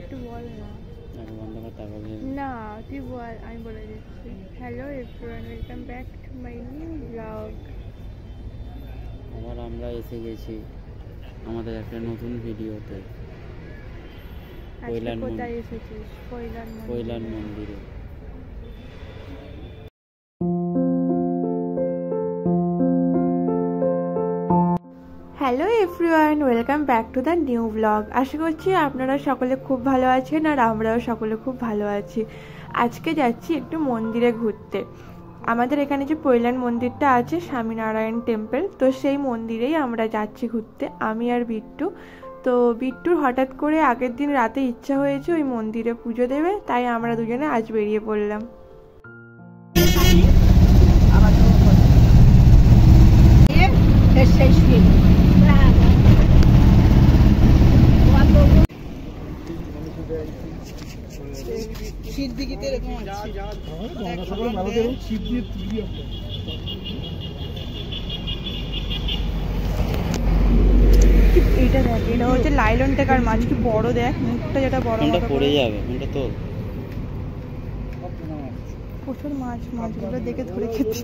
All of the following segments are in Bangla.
একটু বল না। বন্ধ কর তারপর না তুই বল, আমি বলে দিচ্ছি। Hello everyone, welcome back to my new blog. আবার আমরা এসে গেছি আমাদের একটা নতুন ভিডিওতে। কোথায় এসেছিস? কৈলান মন্দিরে। Hello everyone, welcome back to the new blog. আশা করছি আপনারা সকলে খুব ভালো আছেন আর আমরাও সকলে খুব ভালো আছি। আজকে যাচ্ছি একটু মন্দিরে ঘুরতে। আমাদের এখানে যে কৈলান মন্দিরটা আছে, স্বামীনারায়ণ টেম্পল, তো সেই মন্দিরেই আমরা যাচ্ছি ঘুরতে, আমি আর বিট্টু। তো বিট্টুর হঠাৎ করে আগের দিন রাতে ইচ্ছা হয়েছে ওই মন্দিরে পুজো দেবে, তাই আমরা দুজনে আজ বেরিয়ে পড়লাম। এইটা দেখ, এটা হচ্ছে লাইলন টেকার মাছ, কি বড় দেখ, মুখটা যেটা বড় পড়ে যাবে কোনটা তোর। প্রচুর মাছ, মাছগুলো দেখে ধরে খেতে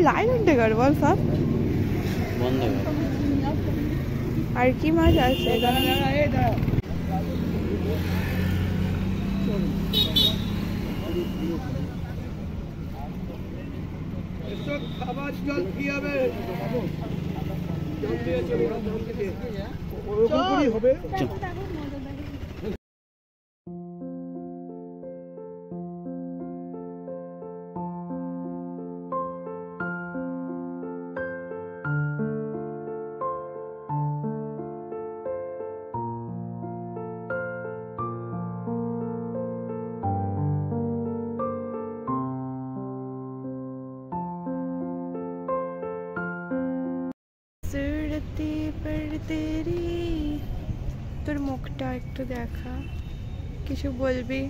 লাইলন টেকার বল সব বন্ধ কর। আর কি মাছ আছে? খাবার জল কি হবে? হবে তোর মুখটা একটু দেখা, কিছু বলবি?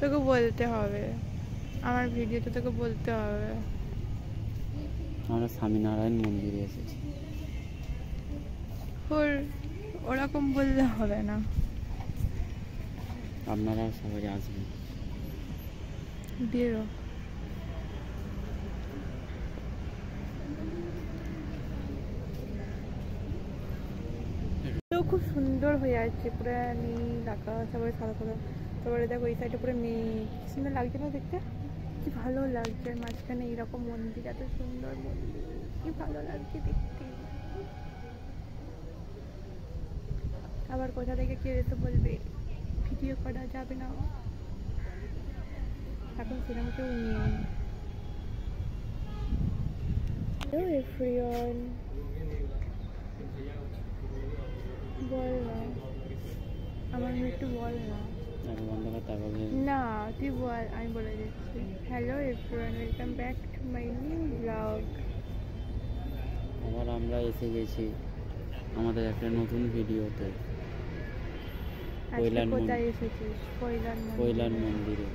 তোকে বলতে হবে, আমার ভিডিওতে তোকে বলতে হবে। আমরা স্বামীনারায়ণ মন্দিরে এসেছি। ওরকম বললে হবে না, আপনারা সবাই আসবেন। বেরো। খুব সুন্দর হয়ে আছে, পুরো নীল আকাশ, সবাই সাদা সাদা। তারপরে দেখো ওই সাইডে পুরো মেঘ, কি সুন্দর লাগছে না দেখতে, কি ভালো লাগছে। মাঝখানে এইরকম মন্দির, এত সুন্দর মন্দির, কি ভালো লাগছে দেখতে। আবার কোথা থেকে কেউ এসে বলবে ভিডিও করা যাবে না, এখন সেরকম কেউ নেই। হ্যালো এভরিওয়ান, বল না, আমার একটু বল না। বন্ধ কর তারপর না তুই বল, আমি বলে দিচ্ছি। Hello everyone, welcome back to my new blog. আবার আমরা এসে গেছি আমাদের একটা নতুন ভিডিওতে। কোথায় এসেছিস? কৈলান মন্দিরে।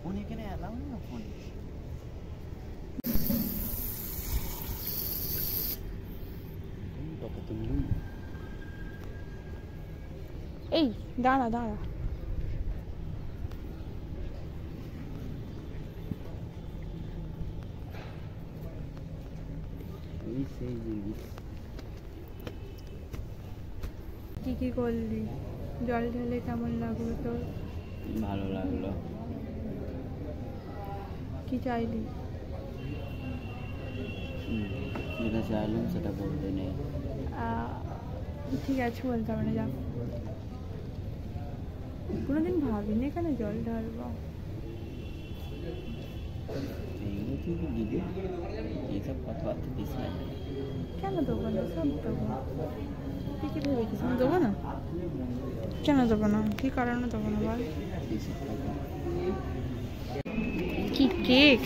ফোন এখানে এলাও না, ফোন কত তুমি। এই দাঁড়া দাঁড়া, এই সেই জিনিস। কি করলি? জল ঢেলে কেমন লাগলো তোর? ভালো লাগলো। কি চাইলি? যেটা চাইলাম সেটা বলতে নেই। ঠিক আছে, বলতে হবে না, যা। কোনোদিন ভাবিনি এখানে জল ঢালবো। এইসব কথাবার্তা দিস না। কেন দেবো না? সব দেবো। তুই কি ভেবেছিস আমি দেবো না? কেন দেবো না? কি কারণে দেবো না বল? কি কেক?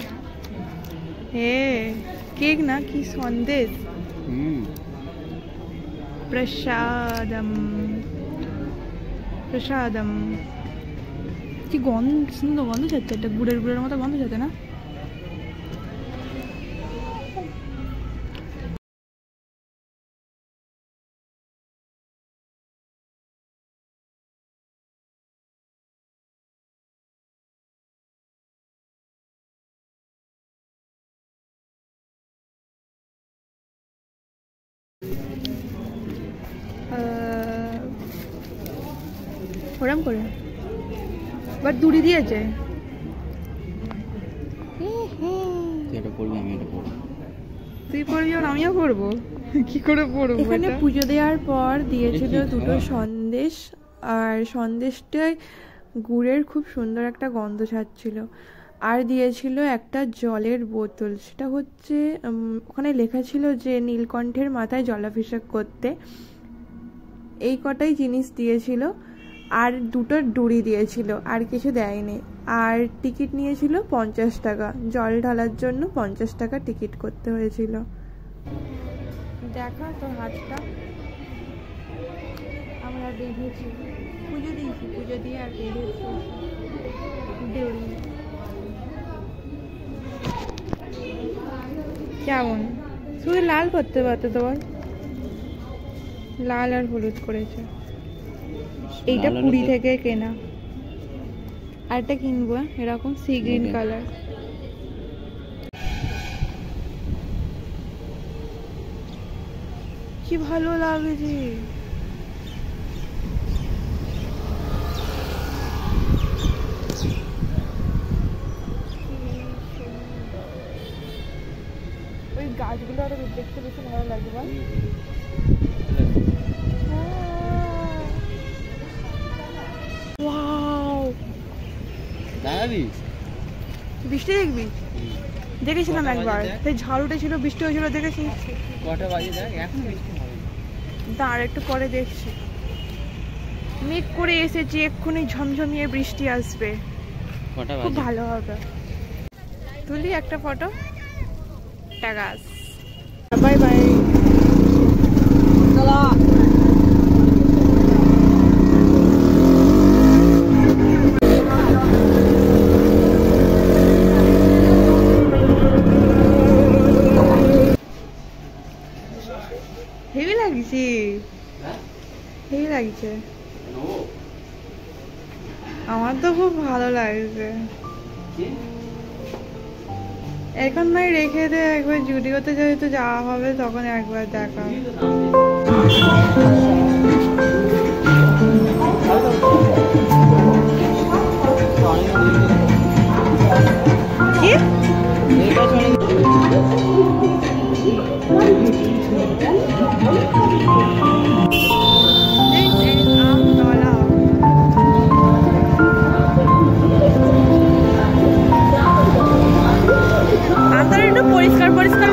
কেক না, কি সন্দেশ। প্রসাদম প্রসাদম। কি গন্ধ, সুন্দর গন্ধ ছাড়ছে, একটা গুড়ের গুড়ের মতো গন্ধ ছাড়ছে না? ওরম করে বাট দড়ি দিয়েছে। তুই পড়বি আর আমিও পড়বো? কি করে পড়বো? এখানে পুজো দেওয়ার পর দিয়েছিল দুটো সন্দেশ, আর সন্দেশটায় গুড়ের খুব সুন্দর একটা গন্ধ ছাড়ছিল। আর দিয়েছিল একটা জলের বোতল, সেটা হচ্ছে ওখানে লেখা ছিল যে নীলকণ্ঠের মাথায় জলাভিষেক করতে। এই কটাই জিনিস দিয়েছিল, আর দুটো ডুরি দিয়েছিল, আর কিছু দেয়নি। আর টিকিট নিয়েছিল 50 টাকা, জল ঢালার জন্য 50 টাকা টিকিট করতে হয়েছিল। দেখা তোর হাতটা। আমরা বেরিয়েছি, পুজো দিয়েছি, পুজো দিয়ে আর বেরিয়েছি। কেমন? শুধু লাল করতে পারতো তোমার, লাল আর হলুদ করেছে। এইটা পুরী থেকে কেনা, আর একটা কিনবো এরকম সি গ্রিন কালার। কি ভালো লাগছে। ওই গাছগুলো আরো দেখতে বেশি ভালো লাগবে বল। বৃষ্টি দেখবি? দেখেছিলাম একবার, সেই ঝড় উঠেছিল, বৃষ্টি হয়েছিল, দেখেছিস? দাঁড় একটু পরে দেখছি। মেঘ করে এসেছি, এক্ষুনি ঝমঝমিয়ে বৃষ্টি আসবে, খুব ভালো হবে। তুলি একটা ফটো। টাকাস, বাই বাই। হেভি লাগছে, হেভি লাগছে। আমার তো খুব ভালো লাগছে। এখন নয় রেখে দে, একবার জুডিওতে যেহেতু যাওয়া হবে তখন একবার দেখা। পরিষ্কার পরিষ্কার